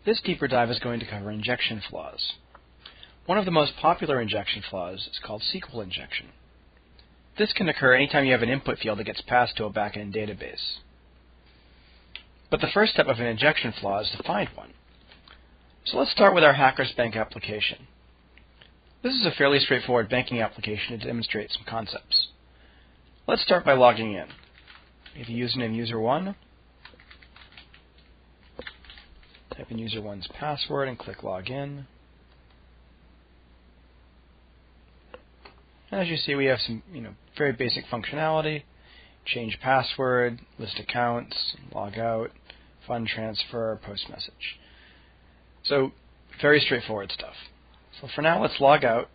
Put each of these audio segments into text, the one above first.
This deeper dive is going to cover injection flaws. One of the most popular injection flaws is called SQL injection. This can occur anytime you have an input field that gets passed to a back-end database. But the first step of an injection flaw is to find one. So let's start with our Hackers Bank application. This is a fairly straightforward banking application to demonstrate some concepts. Let's start by logging in. We have a username user1. Type in user1's password and click login. And as you see, we have some very basic functionality. Change password, list accounts, log out, fund transfer, post message. So very straightforward stuff. So for now, let's log out.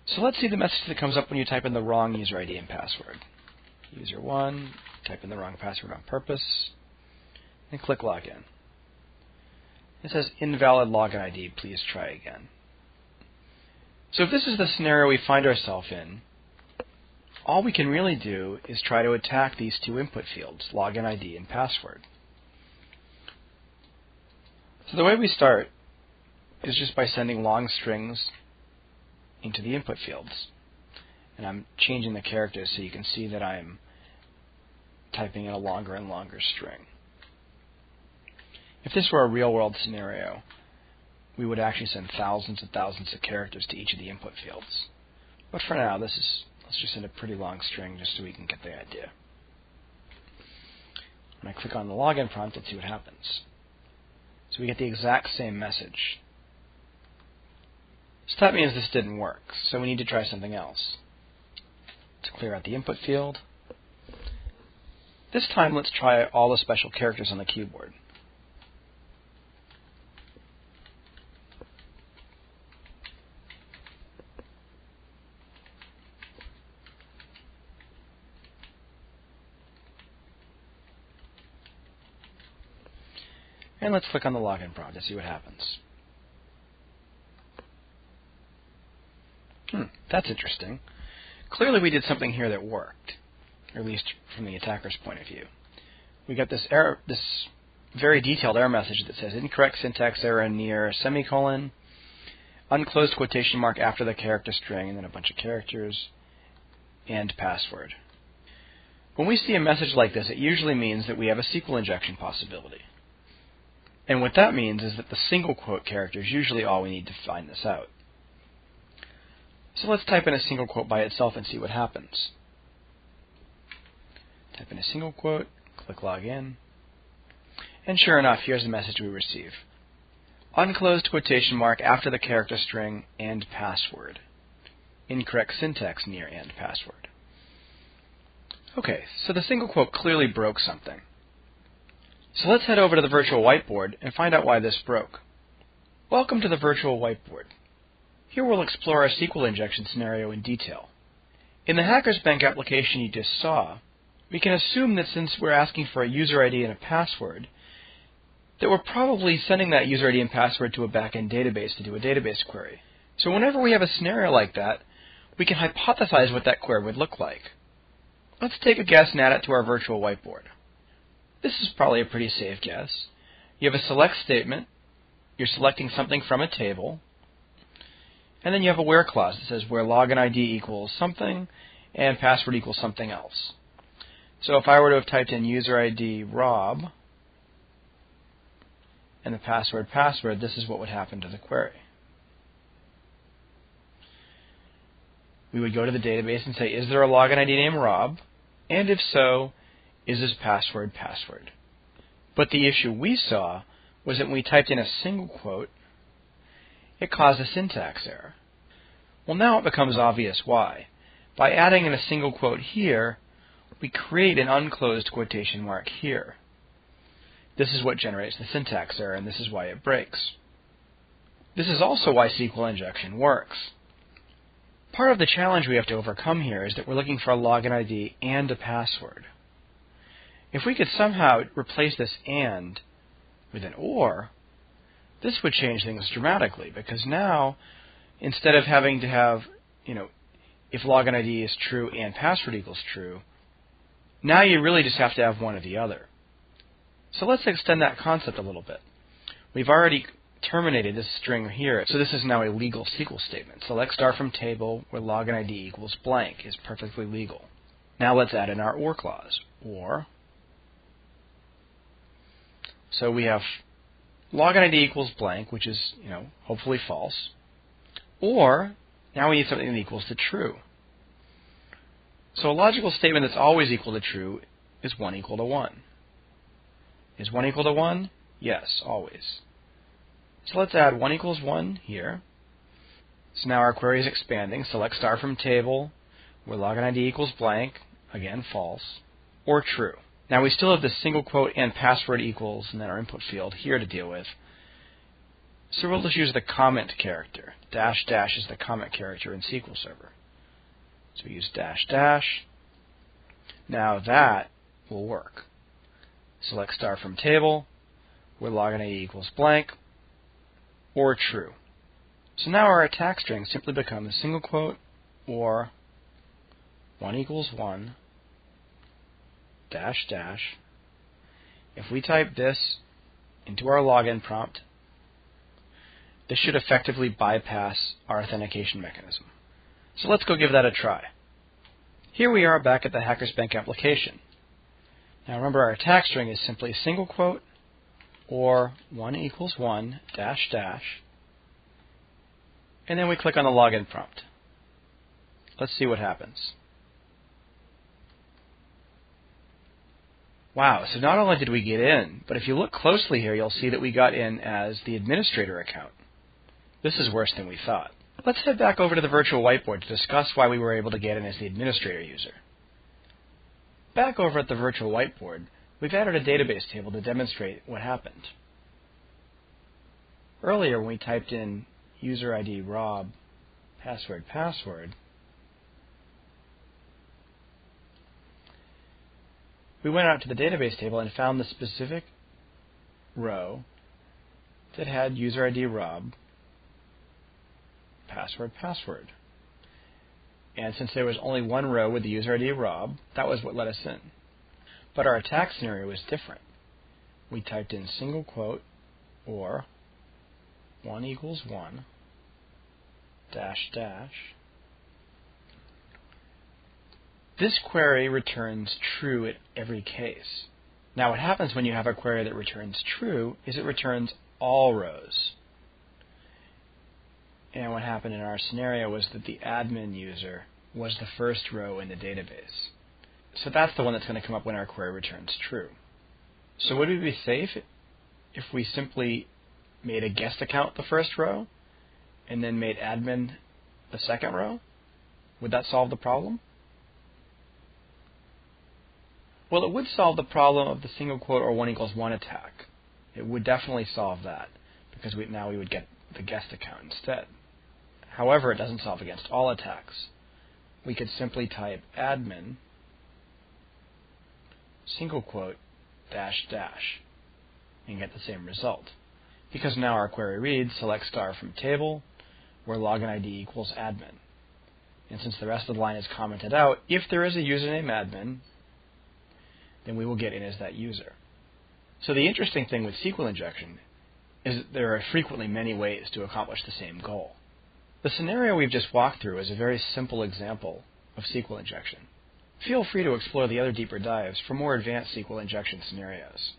So let's see the message that comes up when you type in the wrong user ID and password. User1, type in the wrong password on purpose, and click login. It says invalid login ID, please try again. So if this is the scenario we find ourselves in, all we can really do is try to attack these two input fields, login ID and password. So the way we start is just by sending long strings into the input fields. And I'm changing the characters so you can see that I'm typing in a longer and longer string. If this were a real-world scenario, we would actually send thousands and thousands of characters to each of the input fields. But for now, let's just send a pretty long string just so we can get the idea. When I click on the login prompt, let's see what happens. So we get the exact same message. So that means this didn't work, so we need to try something else. To clear out the input field. This time, let's try all the special characters on the keyboard. And let's click on the login prompt to see what happens. That's interesting. Clearly we did something here that worked, or at least from the attacker's point of view. We got this error, this very detailed error message that says incorrect syntax error near semicolon, unclosed quotation mark after the character string, and then a bunch of characters, and password. When we see a message like this, it usually means that we have a SQL injection possibility. And what that means is that the single quote character is usually all we need to find this out. So let's type in a single quote by itself and see what happens. Type in a single quote, click login, and sure enough, here's the message we receive. Unclosed quotation mark after the character string and password. Incorrect syntax near and password. Okay, so the single quote clearly broke something. So let's head over to the virtual whiteboard and find out why this broke. Welcome to the virtual whiteboard. Here we'll explore our SQL injection scenario in detail. In the Hackers Bank application you just saw, we can assume that since we're asking for a user ID and a password, that we're probably sending that user ID and password to a back-end database to do a database query. So whenever we have a scenario like that, we can hypothesize what that query would look like. Let's take a guess and add it to our virtual whiteboard. This is probably a pretty safe guess. You have a select statement, you're selecting something from a table, and then you have a where clause that says where login ID equals something and password equals something else. So if I were to have typed in user ID Rob and the password, this is what would happen to the query. We would go to the database and say, is there a login ID named Rob? And if so, is this password? But the issue we saw was that when we typed in a single quote, it caused a syntax error. Well, now it becomes obvious why. By adding in a single quote here, we create an unclosed quotation mark here. This is what generates the syntax error, and this is why it breaks. This is also why SQL injection works. Part of the challenge we have to overcome here is that we're looking for a login ID and a password. If we could somehow replace this and with an or, this would change things dramatically, because now, instead of having to have, if login ID is true and password equals true, now you really just have to have one or the other. So let's extend that concept a little bit. We've already terminated this string here, so this is now a legal SQL statement. Select star from table where login ID equals blank is perfectly legal. Now let's add in our or clause. Or, so we have login ID equals blank, which is, hopefully false. Or, now we need something that equals to true. So a logical statement that's always equal to true is 1 equal to 1. Is 1 equal to 1? Yes, always. So let's add 1 equals 1 here. So now our query is expanding. Select star from table where login ID equals blank, again false, or true. Now we still have the single quote and password equals and then our input field here to deal with. So we'll just use the comment character. Dash dash is the comment character in SQL Server. So we use dash dash. Now that will work. Select star from table where login ID equals blank or true. So now our attack string simply becomes a single quote or 1 equals 1 dash dash. If we type this into our login prompt, this should effectively bypass our authentication mechanism. So let's go give that a try. Here we are back at the Hackers Bank application. Now remember, our attack string is simply a single quote or 1 equals 1 dash dash, and then we click on the login prompt. Let's see what happens. Wow, so not only did we get in, but if you look closely here, you'll see that we got in as the administrator account. This is worse than we thought. Let's head back over to the virtual whiteboard to discuss why we were able to get in as the administrator user. Back over at the virtual whiteboard, we've added a database table to demonstrate what happened. Earlier, when we typed in user ID Rob, password, we went out to the database table and found the specific row that had user ID Rob, password. And since there was only one row with the user ID Rob, that was what let us in. But our attack scenario was different. We typed in single quote or 1 equals 1 dash dash. This query returns true at every case. Now what happens when you have a query that returns true is it returns all rows. And what happened in our scenario was that the admin user was the first row in the database. So that's the one that's going to come up when our query returns true. So would we be safe if we simply made a guest account the first row and then made admin the second row? Would that solve the problem? Well, it would solve the problem of the single quote or 1 equals 1 attack. It would definitely solve that because now we would get the guest account instead. However, it doesn't solve against all attacks. We could simply type admin single quote dash dash and get the same result. Because now our query reads select star from table where login ID equals admin. And since the rest of the line is commented out, if there is a username admin, then we will get in as that user. So the interesting thing with SQL injection is that there are frequently many ways to accomplish the same goal. The scenario we've just walked through is a very simple example of SQL injection. Feel free to explore the other deeper dives for more advanced SQL injection scenarios.